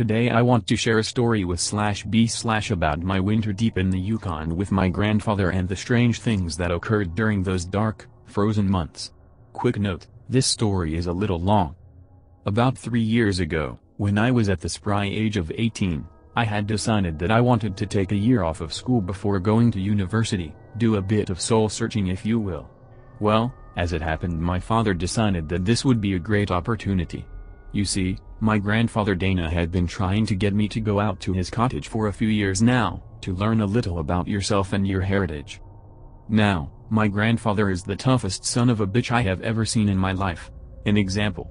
Today I want to share a story with /b/ about my winter deep in the Yukon with my grandfather and the strange things that occurred during those dark, frozen months. Quick note, this story is a little long. About 3 years ago, when I was at the spry age of 18, I had decided that I wanted to take a year off of school before going to university, do a bit of soul searching if you will. Well, as it happened, my father decided that this would be a great opportunity. You see, my grandfather Dana had been trying to get me to go out to his cottage for a few years now, to learn a little about yourself and your heritage. Now, my grandfather is the toughest son of a bitch I have ever seen in my life. An example.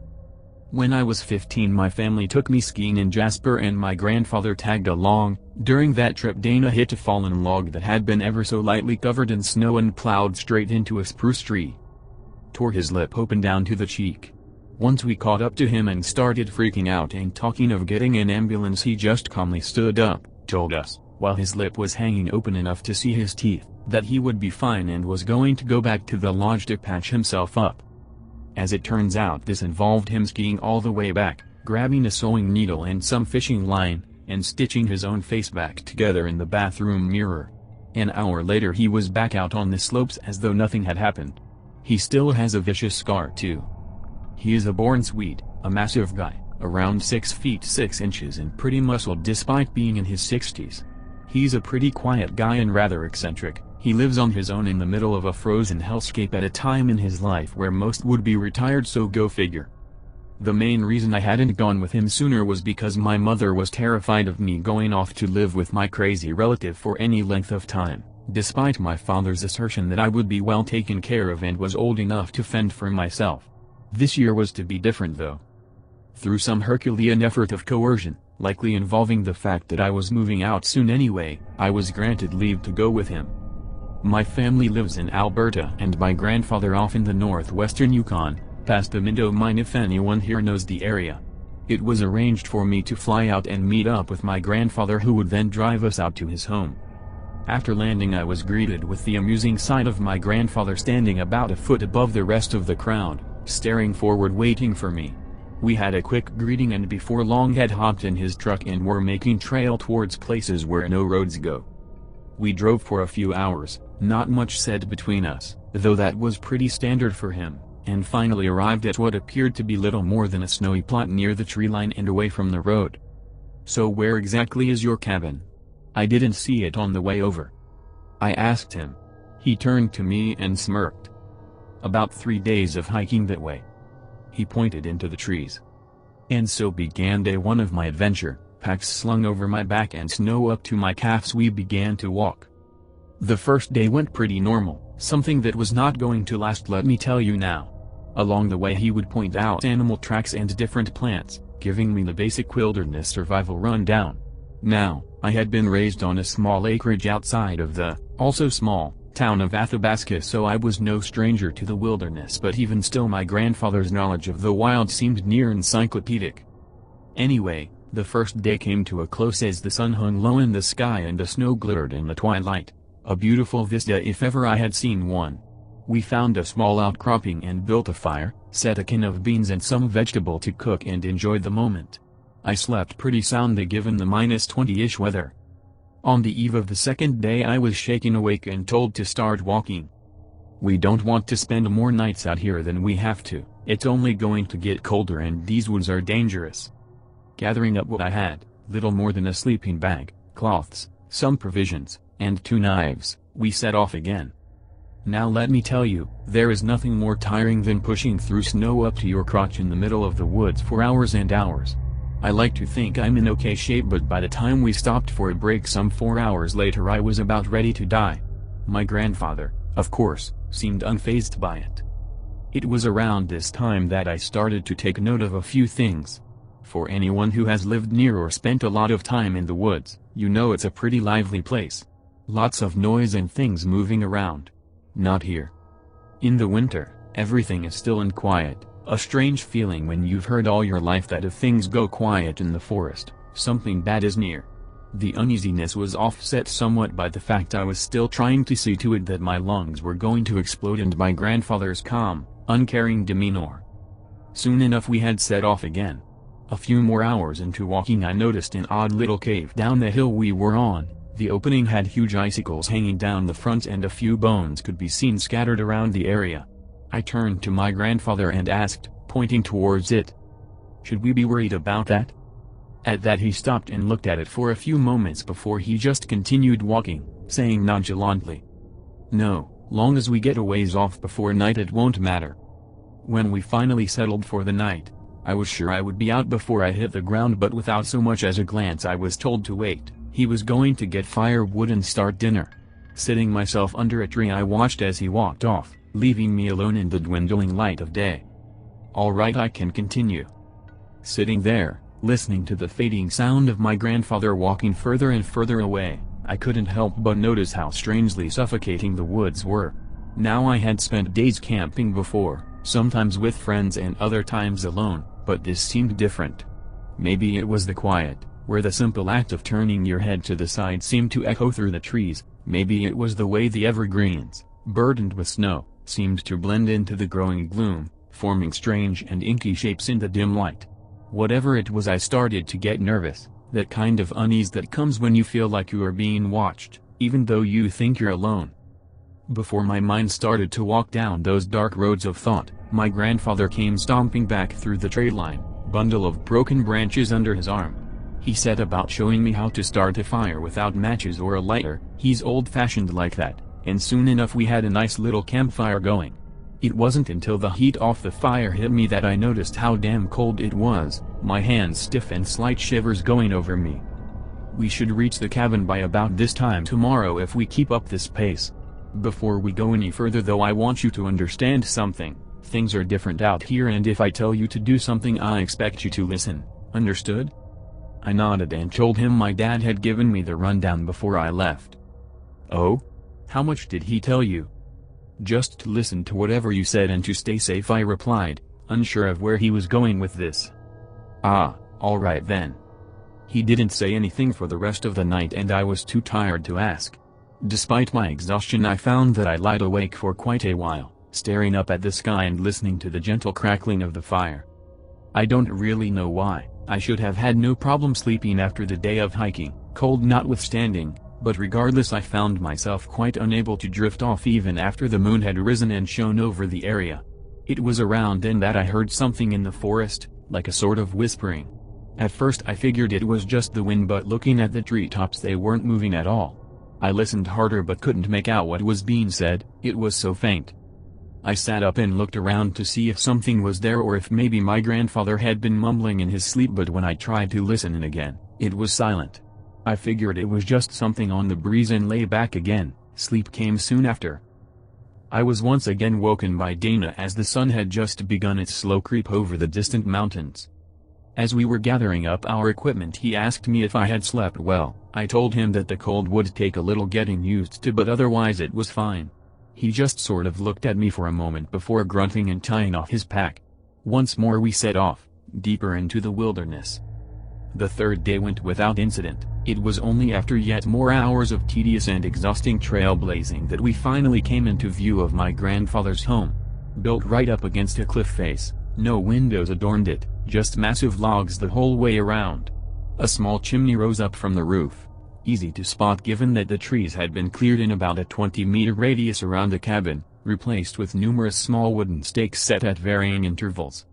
When I was 15, my family took me skiing in Jasper and my grandfather tagged along. During that trip, Dana hit a fallen log that had been ever so lightly covered in snow and plowed straight into a spruce tree. Tore his lip open down to the cheek. Once we caught up to him and started freaking out and talking of getting an ambulance, he just calmly stood up, told us, while his lip was hanging open enough to see his teeth, that he would be fine and was going to go back to the lodge to patch himself up. As it turns out, this involved him skiing all the way back, grabbing a sewing needle and some fishing line, and stitching his own face back together in the bathroom mirror. An hour later he was back out on the slopes as though nothing had happened. He still has a vicious scar too. He is a born Swede, a massive guy, around 6 feet 6 inches and pretty muscled despite being in his 60s. He's a pretty quiet guy and rather eccentric. He lives on his own in the middle of a frozen hellscape at a time in his life where most would be retired, so go figure. The main reason I hadn't gone with him sooner was because my mother was terrified of me going off to live with my crazy relative for any length of time, despite my father's assertion that I would be well taken care of and was old enough to fend for myself. This year was to be different though. Through some Herculean effort of coercion, likely involving the fact that I was moving out soon anyway, I was granted leave to go with him. My family lives in Alberta and my grandfather off in the northwestern Yukon, past the Minto mine if anyone here knows the area. It was arranged for me to fly out and meet up with my grandfather, who would then drive us out to his home. After landing, I was greeted with the amusing sight of my grandfather standing about a foot above the rest of the crowd, staring forward waiting for me. We had a quick greeting and before long had hopped in his truck and were making trail towards places where no roads go. We drove for a few hours, not much said between us, though that was pretty standard for him, and finally arrived at what appeared to be little more than a snowy plot near the tree line and away from the road. "So where exactly is your cabin? I didn't see it on the way over," I asked him. He turned to me and smirked. "About 3 days of hiking that way." He pointed into the trees. And so began day one of my adventure. Packs slung over my back and snow up to my calves, we began to walk. The first day went pretty normal, something that was not going to last, let me tell you now. Along the way he would point out animal tracks and different plants, giving me the basic wilderness survival rundown. Now, I had been raised on a small acreage outside of the, also small, town of Athabasca, so I was no stranger to the wilderness, but even still my grandfather's knowledge of the wild seemed near encyclopedic. Anyway, the first day came to a close as the sun hung low in the sky and the snow glittered in the twilight. A beautiful vista if ever I had seen one. We found a small outcropping and built a fire, set a can of beans and some vegetable to cook and enjoyed the moment. I slept pretty soundly given the -20-ish weather. On the eve of the second day I was shaken awake and told to start walking. "We don't want to spend more nights out here than we have to, it's only going to get colder and these woods are dangerous." Gathering up what I had, little more than a sleeping bag, cloths, some provisions, and 2 knives, we set off again. Now let me tell you, there is nothing more tiring than pushing through snow up to your crotch in the middle of the woods for hours and hours. I like to think I'm in okay shape, but by the time we stopped for a break some 4 hours later I was about ready to die. My grandfather, of course, seemed unfazed by it. It was around this time that I started to take note of a few things. For anyone who has lived near or spent a lot of time in the woods, you know it's a pretty lively place. Lots of noise and things moving around. Not here. In the winter, everything is still and quiet, a strange feeling when you've heard all your life that if things go quiet in the forest, something bad is near. The uneasiness was offset somewhat by the fact I was still trying to see to it that my lungs were going to explode and my grandfather's calm, uncaring demeanor. Soon enough we had set off again. A few more hours into walking I noticed an odd little cave down the hill we were on. The opening had huge icicles hanging down the front and a few bones could be seen scattered around the area. I turned to my grandfather and asked, pointing towards it, "Should we be worried about that?" At that he stopped and looked at it for a few moments before he just continued walking, saying nonchalantly, "No, long as we get a ways off before night it won't matter." When we finally settled for the night, I was sure I would be out before I hit the ground, but without so much as a glance I was told to wait. He was going to get firewood and start dinner. Sitting myself under a tree I watched as he walked off, leaving me alone in the dwindling light of day. Alright, I can continue. Sitting there, listening to the fading sound of my grandfather walking further and further away, I couldn't help but notice how strangely suffocating the woods were. Now I had spent days camping before, sometimes with friends and other times alone, but this seemed different. Maybe it was the quiet, where the simple act of turning your head to the side seemed to echo through the trees. Maybe it was the way the evergreens, burdened with snow, seemed to blend into the growing gloom, forming strange and inky shapes in the dim light. Whatever it was, I started to get nervous, that kind of unease that comes when you feel like you are being watched, even though you think you're alone. Before my mind started to walk down those dark roads of thought, my grandfather came stomping back through the tree line, bundle of broken branches under his arm. He set about showing me how to start a fire without matches or a lighter. He's old-fashioned like that, and soon enough we had a nice little campfire going. It wasn't until the heat off the fire hit me that I noticed how damn cold it was, my hands stiff and slight shivers going over me. We should reach the cabin by about this time tomorrow if we keep up this pace. Before we go any further though, I want you to understand something. Things are different out here, and if I tell you to do something I expect you to listen. Understood? I nodded and told him my dad had given me the rundown before I left. Oh? How much did he tell you? Just to listen to whatever you said and to stay safe, I replied, unsure of where he was going with this. Ah, alright then. He didn't say anything for the rest of the night and I was too tired to ask. Despite my exhaustion, I found that I lied awake for quite a while, staring up at the sky and listening to the gentle crackling of the fire. I don't really know why. I should have had no problem sleeping after the day of hiking, cold notwithstanding, but regardless I found myself quite unable to drift off even after the moon had risen and shone over the area. It was around then that I heard something in the forest, like a sort of whispering. At first I figured it was just the wind, but looking at the treetops they weren't moving at all. I listened harder but couldn't make out what was being said, it was so faint. I sat up and looked around to see if something was there or if maybe my grandfather had been mumbling in his sleep, but when I tried to listen again, it was silent. I figured it was just something on the breeze and lay back again. Sleep came soon after. I was once again woken by Dana as the sun had just begun its slow creep over the distant mountains. As we were gathering up our equipment, he asked me if I had slept well. I told him that the cold would take a little getting used to, but otherwise it was fine. He just sort of looked at me for a moment before grunting and tying off his pack. Once more we set off, deeper into the wilderness. The third day went without incident. It was only after yet more hours of tedious and exhausting trailblazing that we finally came into view of my grandfather's home. Built right up against a cliff face, no windows adorned it, just massive logs the whole way around. A small chimney rose up from the roof. Easy to spot given that the trees had been cleared in about a 20-meter radius around the cabin, replaced with numerous small wooden stakes set at varying intervals.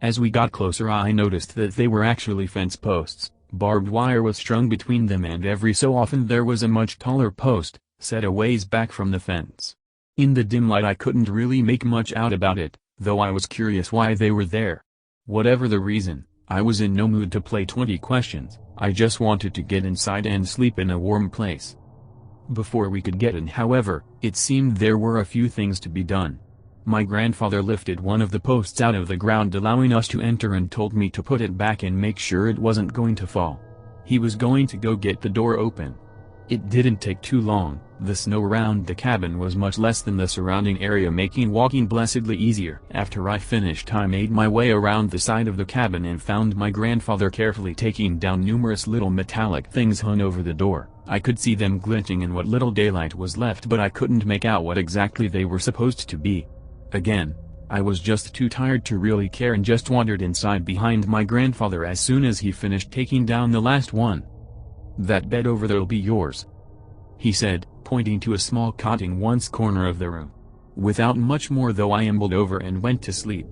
As we got closer I noticed that they were actually fence posts. Barbed wire was strung between them and every so often there was a much taller post, set a ways back from the fence. In the dim light I couldn't really make much out about it, though I was curious why they were there. Whatever the reason, I was in no mood to play 20 questions, I just wanted to get inside and sleep in a warm place. Before we could get in, however, it seemed there were a few things to be done. My grandfather lifted one of the posts out of the ground, allowing us to enter, and told me to put it back and make sure it wasn't going to fall. He was going to go get the door open. It didn't take too long. The snow around the cabin was much less than the surrounding area, making walking blessedly easier. After I finished I made my way around the side of the cabin and found my grandfather carefully taking down numerous little metallic things hung over the door. I could see them glinting in what little daylight was left, but I couldn't make out what exactly they were supposed to be. Again, I was just too tired to really care and just wandered inside behind my grandfather as soon as he finished taking down the last one. "That bed over there'll be yours," he said, pointing to a small cot in one corner of the room. Without much more though, I ambled over and went to sleep.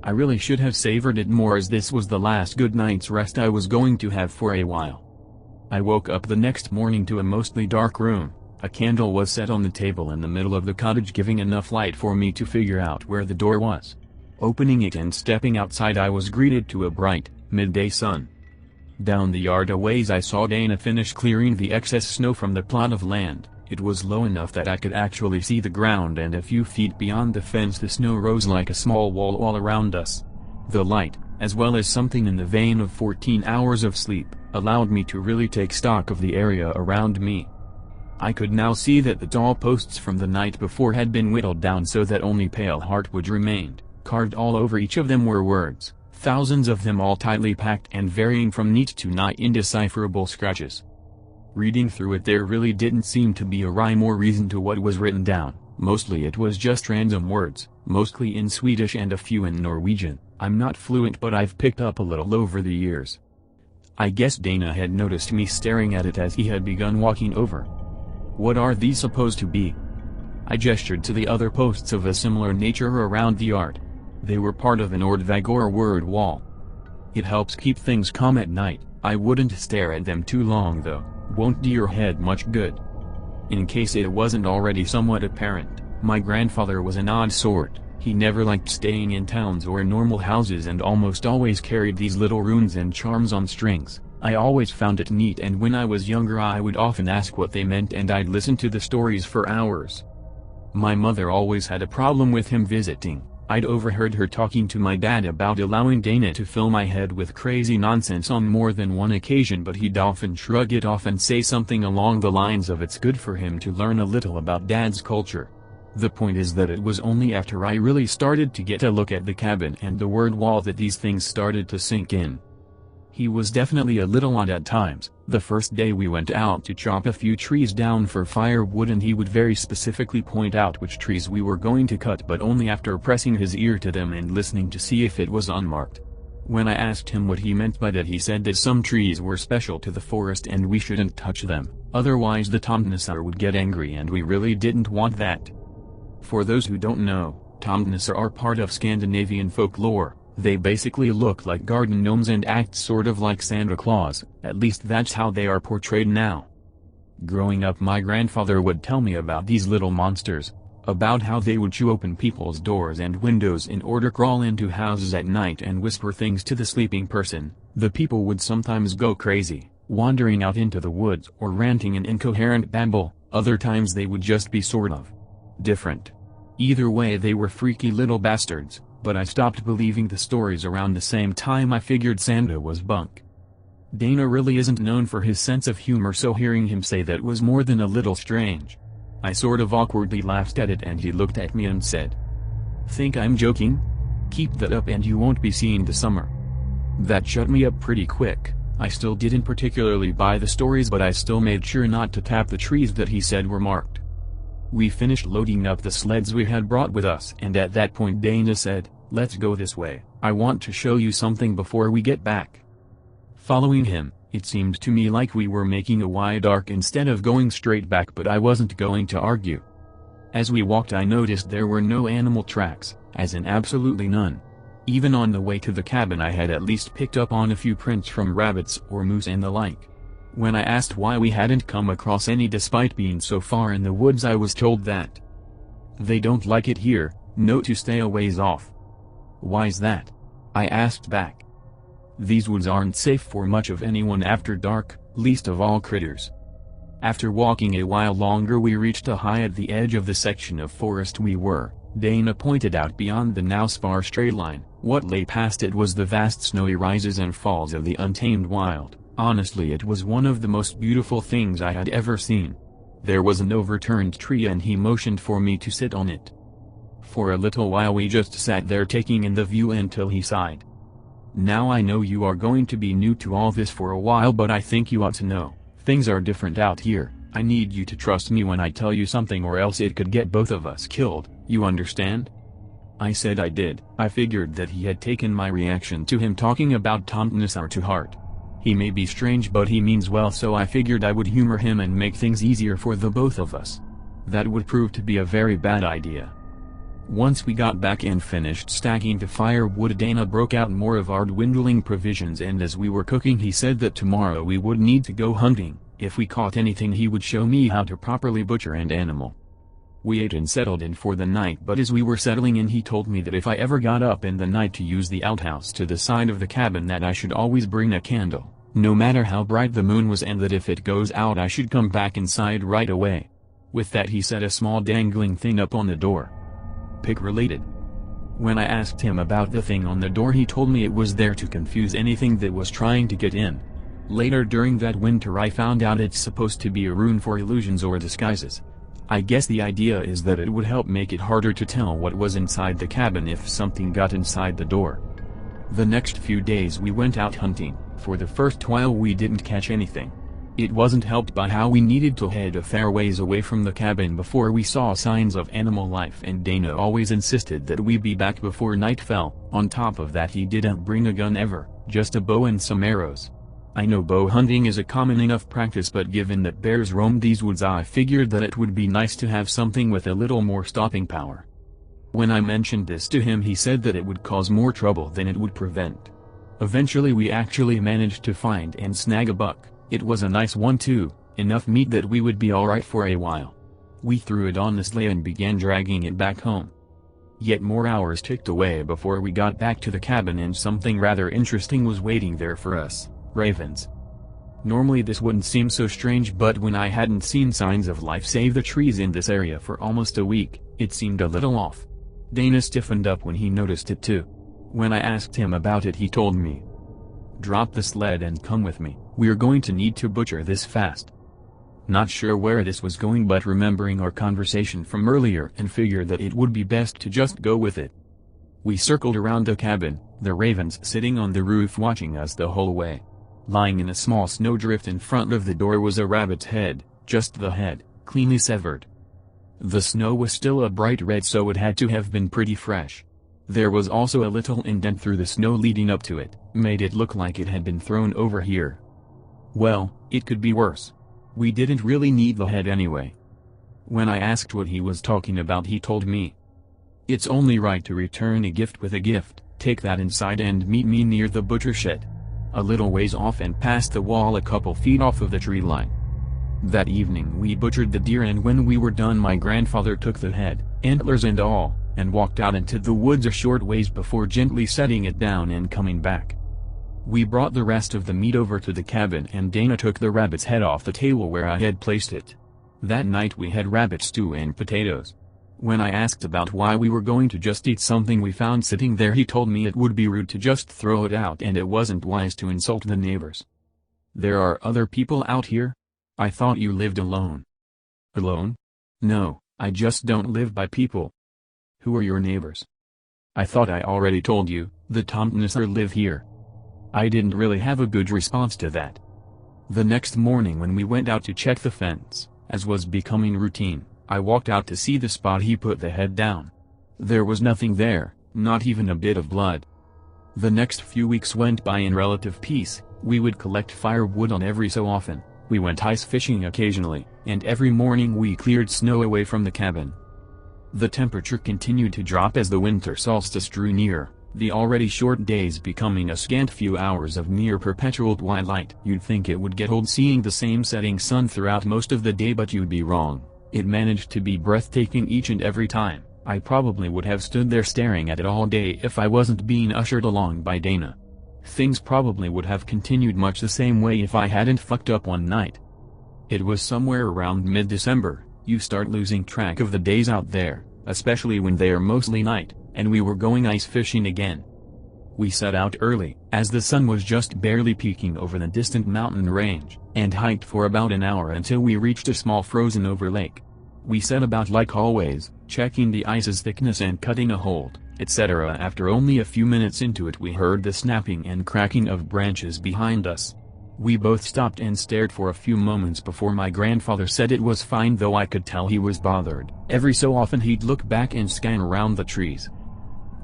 I really should have savored it more, as this was the last good night's rest I was going to have for a while. I woke up the next morning to a mostly dark room. A candle was set on the table in the middle of the cottage, giving enough light for me to figure out where the door was. Opening it and stepping outside, I was greeted to a bright, midday sun. Down the yard a ways I saw Dana finish clearing the excess snow from the plot of land. It was low enough that I could actually see the ground, and a few feet beyond the fence the snow rose like a small wall all around us. The light, as well as something in the vein of 14 hours of sleep, allowed me to really take stock of the area around me. I could now see that the tall posts from the night before had been whittled down so that only pale heartwood remained. Carved all over each of them were words, thousands of them all tightly packed and varying from neat to nigh indecipherable scratches. Reading through it, there really didn't seem to be a rhyme or reason to what was written down. Mostly it was just random words, mostly in Swedish and a few in Norwegian. I'm not fluent, but I've picked up a little over the years. I guess Dana had noticed me staring at it as he had begun walking over. "What are these supposed to be?" I gestured to the other posts of a similar nature around the yard. They were part of an ordvag or word wall. "It helps keep things calm at night. I wouldn't stare at them too long though, won't do your head much good." In case it wasn't already somewhat apparent, my grandfather was an odd sort. He never liked staying in towns or normal houses and almost always carried these little runes and charms on strings. I always found it neat, and when I was younger I would often ask what they meant and I'd listen to the stories for hours. My mother always had a problem with him visiting. I'd overheard her talking to my dad about allowing Dana to fill my head with crazy nonsense on more than one occasion, but he'd often shrug it off and say something along the lines of "It's good for him to learn a little about Dad's culture." The point is that it was only after I really started to get a look at the cabin and the word wall that these things started to sink in. He was definitely a little odd at times. The first day we went out to chop a few trees down for firewood, and he would very specifically point out which trees we were going to cut, but only after pressing his ear to them and listening to see if it was unmarked. When I asked him what he meant by that, he said that some trees were special to the forest and we shouldn't touch them, otherwise the Tomtnissar would get angry, and we really didn't want that. For those who don't know, Tomtnissar are part of Scandinavian folklore. They basically look like garden gnomes and act sort of like Santa Claus, at least that's how they are portrayed now. Growing up, my grandfather would tell me about these little monsters, about how they would chew open people's doors and windows in order to crawl into houses at night and whisper things to the sleeping person. The people would sometimes go crazy, wandering out into the woods or ranting in incoherent babble. Other times they would just be sort of different. Either way, they were freaky little bastards. But I stopped believing the stories around the same time I figured Santa was bunk. Dana really isn't known for his sense of humor, so hearing him say that was more than a little strange. I sort of awkwardly laughed at it, and he looked at me and said, "Think I'm joking? Keep that up and you won't be seeing the summer." That shut me up pretty quick. I still didn't particularly buy the stories, but I still made sure not to tap the trees that he said were marked. We finished loading up the sleds we had brought with us, and at that point Dana said, "Let's go this way. I want to show you something before we get back." Following him, it seemed to me like we were making a wide arc instead of going straight back, but I wasn't going to argue. As we walked, I noticed there were no animal tracks, as in absolutely none. Even on the way to the cabin I had at least picked up on a few prints from rabbits or moose and the like. When I asked why we hadn't come across any despite being so far in the woods, I was told that they don't like it here, no, to stay a ways off. "Why's that?" I asked back. "These woods aren't safe for much of anyone after dark, least of all critters." After walking a while longer, we reached a high at the edge of the section of forest we were. Dana pointed out beyond the now sparse straight line. What lay past it was the vast snowy rises and falls of the untamed wild. Honestly, it was one of the most beautiful things I had ever seen. There was an overturned tree and he motioned for me to sit on it. For a little while we just sat there taking in the view until he sighed. "Now I know you are going to be new to all this for a while, but I think you ought to know. Things are different out here. I need you to trust me when I tell you something, or else it could get both of us killed, you understand?" I said I did. I figured that he had taken my reaction to him talking about Tomtnisar to heart. He may be strange but he means well, so I figured I would humor him and make things easier for the both of us. That would prove to be a very bad idea. Once we got back and finished stacking the firewood, Dana broke out more of our dwindling provisions, and as we were cooking he said that tomorrow we would need to go hunting. If we caught anything he would show me how to properly butcher an animal. We ate and settled in for the night, but as we were settling in he told me that if I ever got up in the night to use the outhouse to the side of the cabin that I should always bring a candle, no matter how bright the moon was, and that if it goes out I should come back inside right away. With that he set a small dangling thing up on the door. Pig related. When I asked him about the thing on the door he told me it was there to confuse anything that was trying to get in. Later during that winter I found out it's supposed to be a rune for illusions or disguises. I guess the idea is that it would help make it harder to tell what was inside the cabin if something got inside the door. The next few days we went out hunting. For the first while we didn't catch anything. It wasn't helped by how we needed to head a fair ways away from the cabin before we saw signs of animal life, and Dana always insisted that we be back before night fell. On top of that he didn't bring a gun ever, just a bow and some arrows. I know bow hunting is a common enough practice, but given that bears roam these woods I figured that it would be nice to have something with a little more stopping power. When I mentioned this to him he said that it would cause more trouble than it would prevent. Eventually we actually managed to find and snag a buck. It was a nice one too, enough meat that we would be alright for a while. We threw it on the sleigh and began dragging it back home. Yet more hours ticked away before we got back to the cabin, and something rather interesting was waiting there for us. Ravens. Normally this wouldn't seem so strange, but when I hadn't seen signs of life save the trees in this area for almost a week, it seemed a little off. Dana stiffened up when he noticed it too. When I asked him about it he told me, "Drop the sled and come with me, we're going to need to butcher this fast." Not sure where this was going, but remembering our conversation from earlier and figured that it would be best to just go with it. We circled around the cabin, the ravens sitting on the roof watching us the whole way. Lying in a small snowdrift in front of the door was a rabbit's head, just the head, cleanly severed. The snow was still a bright red, so it had to have been pretty fresh. There was also a little indent through the snow leading up to it, made it look like it had been thrown over here. Well, it could be worse. We didn't really need the head anyway. When I asked what he was talking about he told me, "It's only right to return a gift with a gift. Take that inside and meet me near the butcher shed. A little ways off and past the wall a couple feet off of the tree line." That evening we butchered the deer, and when we were done my grandfather took the head, antlers and all, and walked out into the woods a short ways before gently setting it down and coming back. We brought the rest of the meat over to the cabin, and Dana took the rabbit's head off the table where I had placed it. That night we had rabbit stew and potatoes. When I asked about why we were going to just eat something we found sitting there he told me it would be rude to just throw it out and it wasn't wise to insult the neighbors. "There are other people out here? I thought you lived alone." "Alone? No, I just don't live by people." "Who are your neighbors?" "I thought I already told you, the Tomtnisar live here." I didn't really have a good response to that. The next morning when we went out to check the fence, as was becoming routine, I walked out to see the spot he put the head down. There was nothing there, not even a bit of blood. The next few weeks went by in relative peace. We would collect firewood on every so often, we went ice fishing occasionally, and every morning we cleared snow away from the cabin. The temperature continued to drop as the winter solstice drew near, the already short days becoming a scant few hours of near perpetual twilight. You'd think it would get old seeing the same setting sun throughout most of the day, but you'd be wrong. It managed to be breathtaking each and every time. I probably would have stood there staring at it all day if I wasn't being ushered along by Dana. Things probably would have continued much the same way if I hadn't fucked up one night. It was somewhere around mid-December. You start losing track of the days out there, especially when they are mostly night, and we were going ice fishing again. We set out early, as the sun was just barely peeking over the distant mountain range, and hiked for about an hour until we reached a small frozen-over lake. We set about like always, checking the ice's thickness and cutting a hold, etc. After only a few minutes into it we heard the snapping and cracking of branches behind us. We both stopped and stared for a few moments before my grandfather said it was fine, though I could tell he was bothered. Every so often he'd look back and scan around the trees.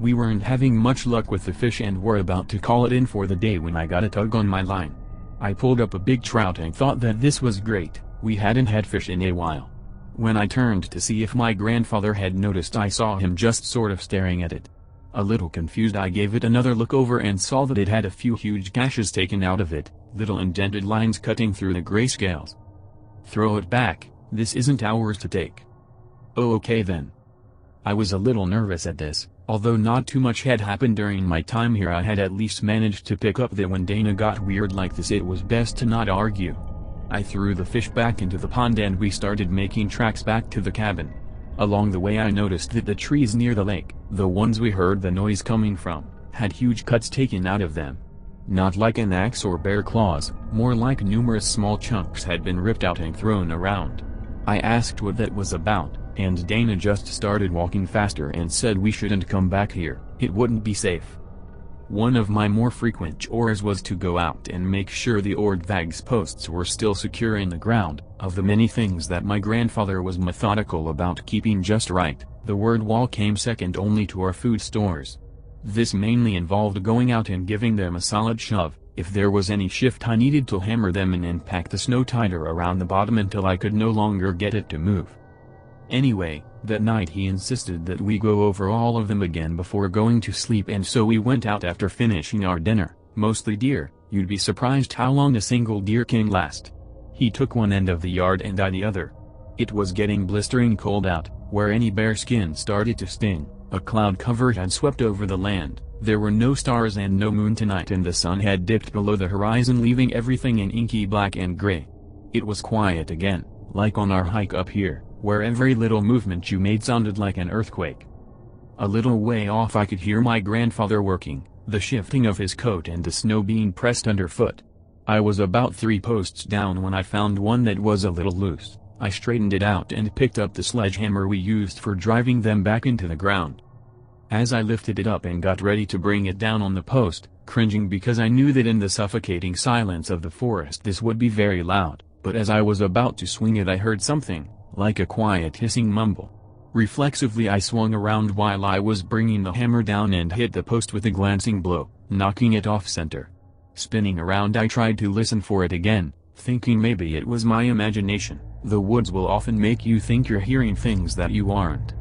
We weren't having much luck with the fish and were about to call it in for the day when I got a tug on my line. I pulled up a big trout and thought that this was great, we hadn't had fish in a while. When I turned to see if my grandfather had noticed, I saw him just sort of staring at it. A little confused, I gave it another look over and saw that it had a few huge gashes taken out of it, little indented lines cutting through the gray scales. "Throw it back, this isn't ours to take." "Oh, okay then." I was a little nervous at this, although not too much had happened during my time here. I had at least managed to pick up that when Dana got weird like this it was best to not argue. I threw the fish back into the pond and we started making tracks back to the cabin. Along the way I noticed that the trees near the lake, the ones we heard the noise coming from, had huge cuts taken out of them. Not like an axe or bear claws, more like numerous small chunks had been ripped out and thrown around. I asked what that was about, and Dana just started walking faster and said we shouldn't come back here, it wouldn't be safe. One of my more frequent chores was to go out and make sure the Ordvag's posts were still secure in the ground. Of the many things that my grandfather was methodical about keeping just right, the word wall came second only to our food stores. This mainly involved going out and giving them a solid shove. If there was any shift I needed to hammer them in and pack the snow tighter around the bottom until I could no longer get it to move. Anyway, that night he insisted that we go over all of them again before going to sleep, and so we went out after finishing our dinner, mostly deer. You'd be surprised how long a single deer can last. He took one end of the yard and I the other. It was getting blistering cold out, where any bare skin started to sting. A cloud cover had swept over the land, there were no stars and no moon tonight, and the sun had dipped below the horizon leaving everything in inky black and gray. It was quiet again, like on our hike up here, where every little movement you made sounded like an earthquake. A little way off I could hear my grandfather working, the shifting of his coat and the snow being pressed underfoot. I was about 3 posts down when I found one that was a little loose. I straightened it out and picked up the sledgehammer we used for driving them back into the ground. As I lifted it up and got ready to bring it down on the post, cringing because I knew that in the suffocating silence of the forest this would be very loud, but as I was about to swing it I heard something, like a quiet hissing mumble. Reflexively I swung around while I was bringing the hammer down and hit the post with a glancing blow, knocking it off center. Spinning around I tried to listen for it again, thinking maybe it was my imagination. The woods will often make you think you're hearing things that you aren't.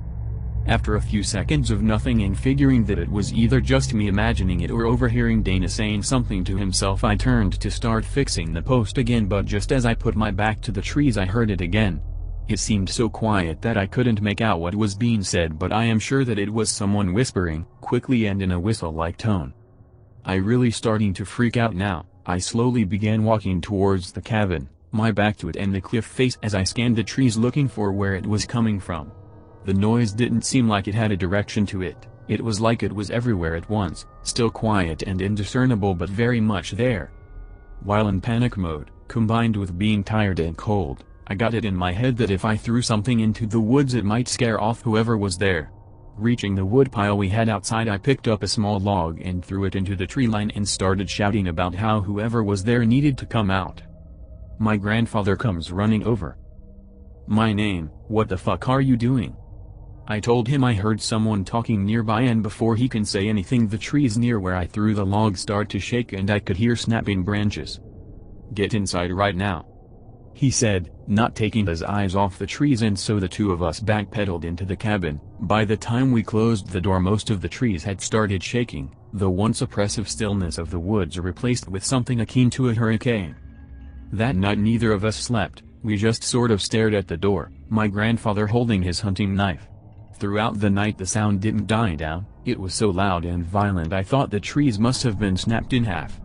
After a few seconds of nothing and figuring that it was either just me imagining it or overhearing Dana saying something to himself, I turned to start fixing the post again, but just as I put my back to the trees I heard it again. It seemed so quiet that I couldn't make out what was being said, but I am sure that it was someone whispering, quickly and in a whistle-like tone. I really starting to freak out now. I slowly began walking towards the cabin, my back to it and the cliff face as I scanned the trees looking for where it was coming from. The noise didn't seem like it had a direction to it, it was like it was everywhere at once, still quiet and indiscernible but very much there. While in panic mode, combined with being tired and cold, I got it in my head that if I threw something into the woods it might scare off whoever was there. Reaching the woodpile we had outside, I picked up a small log and threw it into the tree line and started shouting about how whoever was there needed to come out. My grandfather comes running over. "My name, what the fuck are you doing?" I told him I heard someone talking nearby, and before he can say anything the trees near where I threw the log start to shake and I could hear snapping branches. "Get inside right now," he said, not taking his eyes off the trees, and so the two of us backpedaled into the cabin. By the time we closed the door most of the trees had started shaking, the once oppressive stillness of the woods replaced with something akin to a hurricane. That night neither of us slept, we just sort of stared at the door, my grandfather holding his hunting knife. Throughout the night the sound didn't die down, it was so loud and violent I thought the trees must have been snapped in half.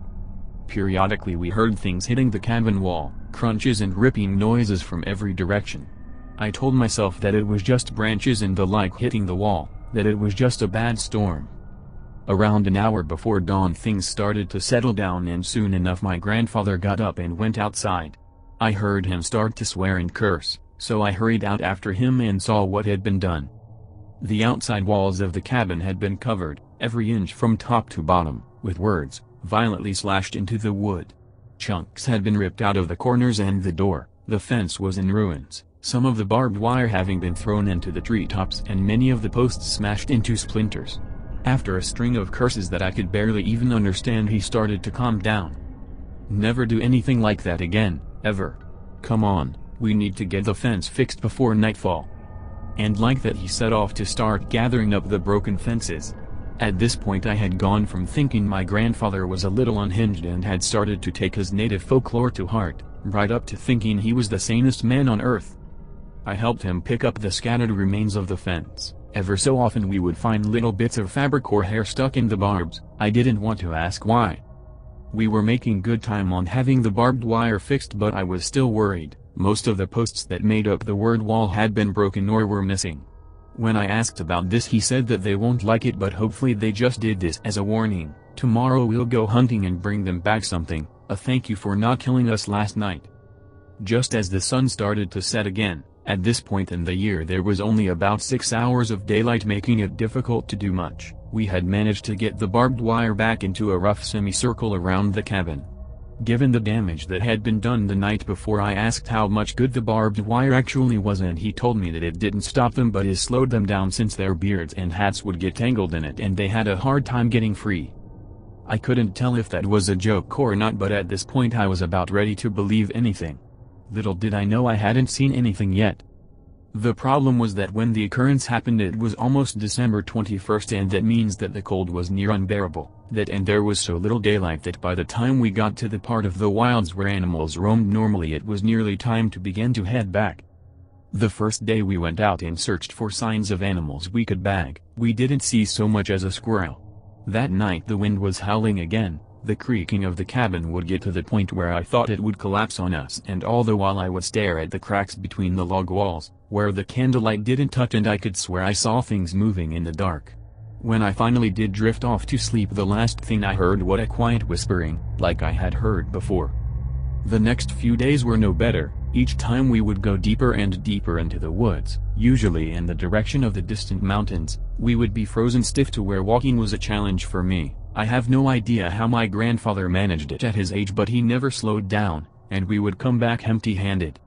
Periodically we heard things hitting the cabin wall, crunches and ripping noises from every direction. I told myself that it was just branches and the like hitting the wall, that it was just a bad storm. Around an hour before dawn things started to settle down, and soon enough my grandfather got up and went outside. I heard him start to swear and curse, so I hurried out after him and saw what had been done. The outside walls of the cabin had been covered, every inch from top to bottom, with words, violently slashed into the wood. Chunks had been ripped out of the corners and the door, the fence was in ruins, some of the barbed wire having been thrown into the treetops and many of the posts smashed into splinters. After a string of curses that I could barely even understand, he started to calm down. "Never do anything like that again, ever. Come on, we need to get the fence fixed before nightfall." And like that he set off to start gathering up the broken fences. At this point I had gone from thinking my grandfather was a little unhinged and had started to take his native folklore to heart, right up to thinking he was the sanest man on earth. I helped him pick up the scattered remains of the fence. Ever so often we would find little bits of fabric or hair stuck in the barbs. I didn't want to ask why. We were making good time on having the barbed wire fixed, but I was still worried. Most of the posts that made up the word wall had been broken or were missing. When I asked about this, he said that they won't like it, but hopefully they just did this as a warning. Tomorrow we'll go hunting and bring them back something, a thank you for not killing us last night. Just as the sun started to set again, at this point in the year there was only about 6 hours of daylight, making it difficult to do much. We had managed to get the barbed wire back into a rough semicircle around the cabin. Given the damage that had been done the night before, I asked how much good the barbed wire actually was, and he told me that it didn't stop them but it slowed them down, since their beards and hats would get tangled in it and they had a hard time getting free. I couldn't tell if that was a joke or not, but at this point I was about ready to believe anything. Little did I know I hadn't seen anything yet. The problem was that when the occurrence happened it was almost December 21st, and that means that the cold was near unbearable, and there was so little daylight that by the time we got to the part of the wilds where animals roamed normally it was nearly time to begin to head back. The first day we went out and searched for signs of animals we could bag. We didn't see so much as a squirrel. That night the wind was howling again. The creaking of the cabin would get to the point where I thought it would collapse on us, and all the while I would stare at the cracks between the log walls, where the candlelight didn't touch, and I could swear I saw things moving in the dark. When I finally did drift off to sleep, the last thing I heard was a quiet whispering, like I had heard before. The next few days were no better. Each time we would go deeper and deeper into the woods, usually in the direction of the distant mountains. We would be frozen stiff to where walking was a challenge for me. I have no idea how my grandfather managed it at his age, but he never slowed down, and we would come back empty-handed.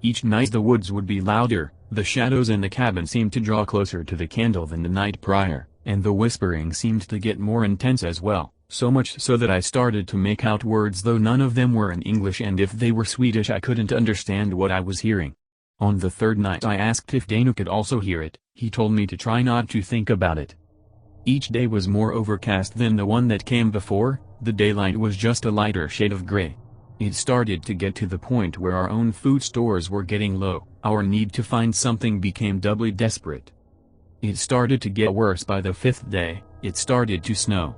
Each night the woods would be louder, the shadows in the cabin seemed to draw closer to the candle than the night prior, and the whispering seemed to get more intense as well, so much so that I started to make out words, though none of them were in English, and if they were Swedish I couldn't understand what I was hearing. On the third night I asked if Dana could also hear it. He told me to try not to think about it. Each day was more overcast than the one that came before. The daylight was just a lighter shade of gray. It started to get to the point where our own food stores were getting low. Our need to find something became doubly desperate. It started to get worse. By the 5th day, it started to snow.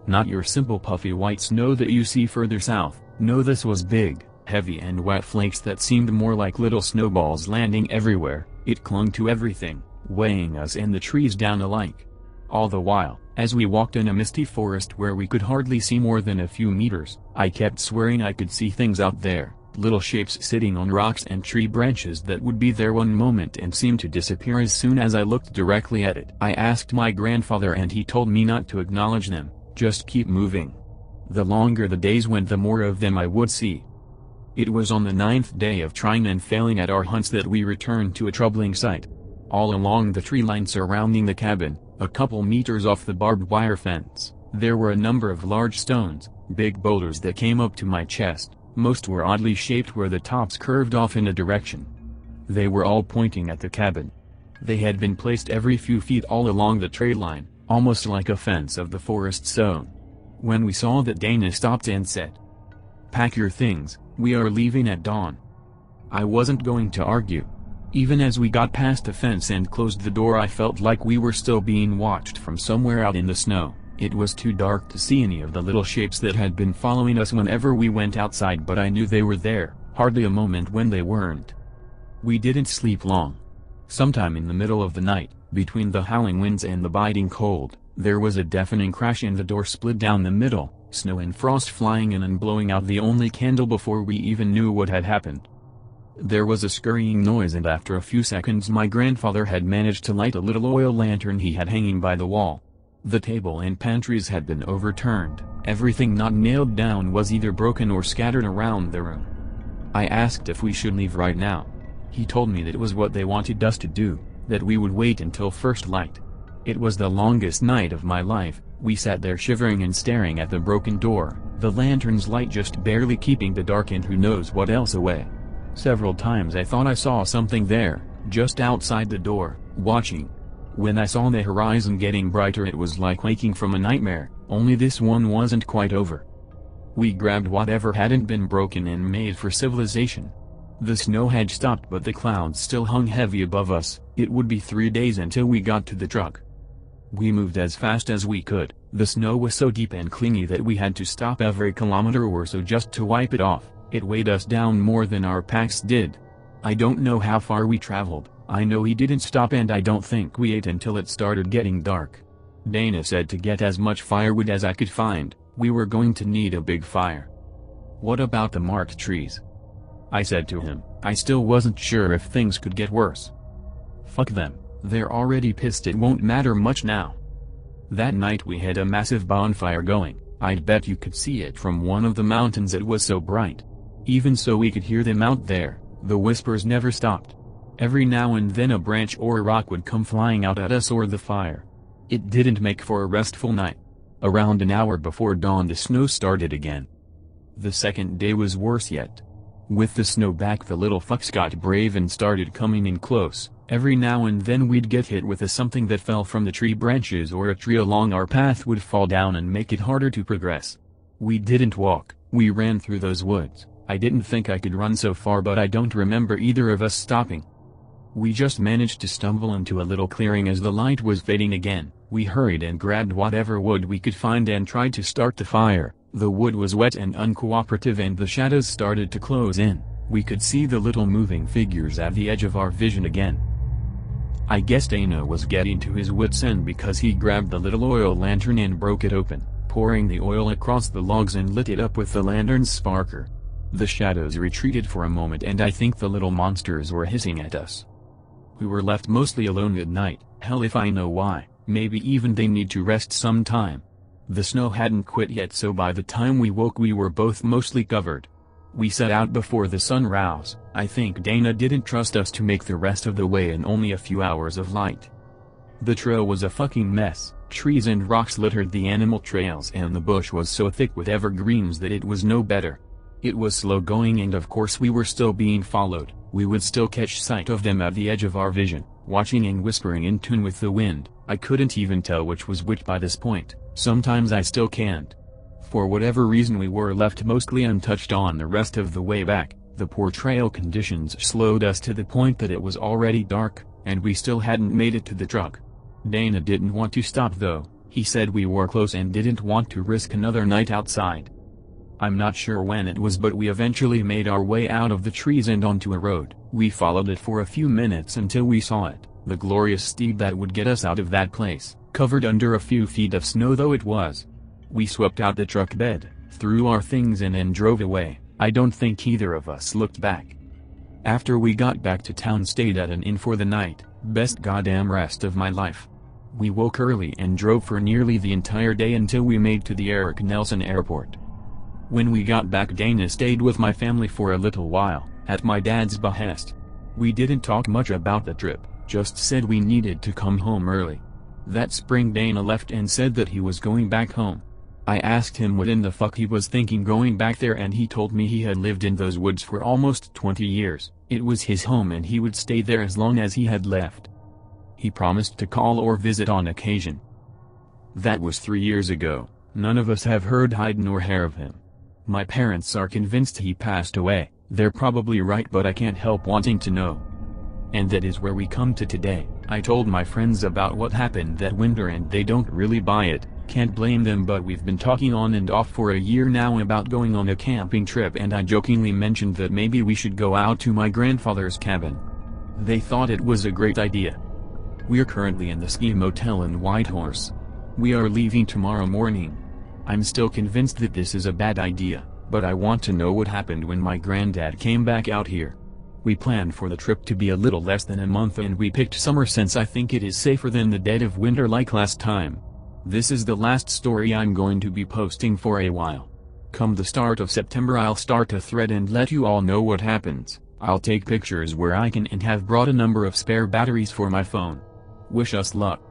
Not your simple puffy white snow that you see further south. No, this was big, heavy and wet flakes that seemed more like little snowballs landing everywhere. It clung to everything, weighing us and the trees down alike. All the while, as we walked in a misty forest where we could hardly see more than a few meters, I kept swearing I could see things out there, little shapes sitting on rocks and tree branches that would be there one moment and seem to disappear as soon as I looked directly at it. I asked my grandfather and he told me not to acknowledge them, just keep moving. The longer the days went, the more of them I would see. It was on the 9th day of trying and failing at our hunts that we returned to a troubling sight. All along the tree line surrounding the cabin, a couple meters off the barbed wire fence, there were a number of large stones, big boulders that came up to my chest. Most were oddly shaped where the tops curved off in a direction. They were all pointing at the cabin. They had been placed every few feet all along the tree line, almost like a fence of the forest zone. When we saw that, Dana stopped and said, "Pack your things, we are leaving at dawn." I wasn't going to argue. Even as we got past the fence and closed the door, I felt like we were still being watched from somewhere out in the snow. It was too dark to see any of the little shapes that had been following us whenever we went outside, but I knew they were there. Hardly a moment when they weren't. We didn't sleep long. Sometime in the middle of the night, between the howling winds and the biting cold, there was a deafening crash and the door split down the middle, snow and frost flying in and blowing out the only candle before we even knew what had happened. There was a scurrying noise, and after a few seconds my grandfather had managed to light a little oil lantern he had hanging by the wall. The table and pantries had been overturned. Everything not nailed down was either broken or scattered around the room. I asked if we should leave right now. He told me that it was what they wanted us to do, that we would wait until first light. It was the longest night of my life. We sat there shivering and staring at the broken door, the lantern's light just barely keeping the dark and who knows what else away. Several times I thought I saw something there, just outside the door, watching. When I saw the horizon getting brighter, it was like waking from a nightmare, only this one wasn't quite over. We grabbed whatever hadn't been broken and made for civilization. The snow had stopped, but the clouds still hung heavy above us. It would be 3 days until we got to the truck. We moved as fast as we could. The snow was so deep and clingy that we had to stop every kilometer or so just to wipe it off. It weighed us down more than our packs did. I don't know how far we traveled. I know he didn't stop, and I don't think we ate until it started getting dark. Dana said to get as much firewood as I could find. We were going to need a big fire. What about the marked trees? I said to him. I still wasn't sure if things could get worse. Fuck them, they're already pissed, it won't matter much now. That night we had a massive bonfire going. I'd bet you could see it from one of the mountains, it was so bright. Even so we could hear them out there. The whispers never stopped. Every now and then a branch or a rock would come flying out at us or the fire. It didn't make for a restful night. Around an hour before dawn the snow started again. The second day was worse yet. With the snow back, the little fucks got brave and started coming in close. Every now and then we'd get hit with something that fell from the tree branches, or a tree along our path would fall down and make it harder to progress. We didn't walk, we ran through those woods. I didn't think I could run so far, but I don't remember either of us stopping. We just managed to stumble into a little clearing as the light was fading again. We hurried and grabbed whatever wood we could find and tried to start the fire. The wood was wet and uncooperative and the shadows started to close in. We could see the little moving figures at the edge of our vision again. I guess Dana was getting to his wits' end because he grabbed the little oil lantern and broke it open, pouring the oil across the logs and lit it up with the lantern's sparker. The shadows retreated for a moment and I think the little monsters were hissing at us. We were left mostly alone at night. Hell if I know why. Maybe even they need to rest sometime. The snow hadn't quit yet, so by the time we woke we were both mostly covered. We set out before the sun rose. I think Dana didn't trust us to make the rest of the way in only a few hours of light. The trail was a fucking mess. Trees and rocks littered the animal trails and the bush was so thick with evergreens that it was no better. It was slow going and of course we were still being followed. We would still catch sight of them at the edge of our vision, watching and whispering in tune with the wind. I couldn't even tell which was which by this point. Sometimes I still can't. For whatever reason we were left mostly untouched on the rest of the way back. The poor trail conditions slowed us to the point that it was already dark, and we still hadn't made it to the truck. Dana didn't want to stop though. He said we were close and didn't want to risk another night outside. I'm not sure when it was, but we eventually made our way out of the trees and onto a road. We followed it for a few minutes until we saw it, the glorious steed that would get us out of that place, covered under a few feet of snow though it was. We swept out the truck bed, threw our things in and drove away. I don't think either of us looked back. After we got back to town, stayed at an inn for the night. Best goddamn rest of my life. We woke early and drove for nearly the entire day until we made to the Eric Nelson Airport. When we got back, Dana stayed with my family for a little while, at my dad's behest. We didn't talk much about the trip, just said we needed to come home early. That spring Dana left and said that he was going back home. I asked him what in the fuck he was thinking going back there, and he told me he had lived in those woods for almost 20 years. It was his home and he would stay there as long as he had left. He promised to call or visit on occasion. That was 3 years ago. None of us have heard hide nor hair of him. My parents are convinced he passed away. They're probably right, but I can't help wanting to know. And that is where we come to today. I told my friends about what happened that winter and they don't really buy it. Can't blame them, but we've been talking on and off for a year now about going on a camping trip, and I jokingly mentioned that maybe we should go out to my grandfather's cabin. They thought it was a great idea. We're currently in the ski motel in Whitehorse. We are leaving tomorrow morning. I'm still convinced that this is a bad idea, but I want to know what happened when my granddad came back out here. We planned for the trip to be a little less than a month, and we picked summer since I think it is safer than the dead of winter like last time. This is the last story I'm going to be posting for a while. Come the start of September I'll start a thread and let you all know what happens. I'll take pictures where I can and have brought a number of spare batteries for my phone. Wish us luck.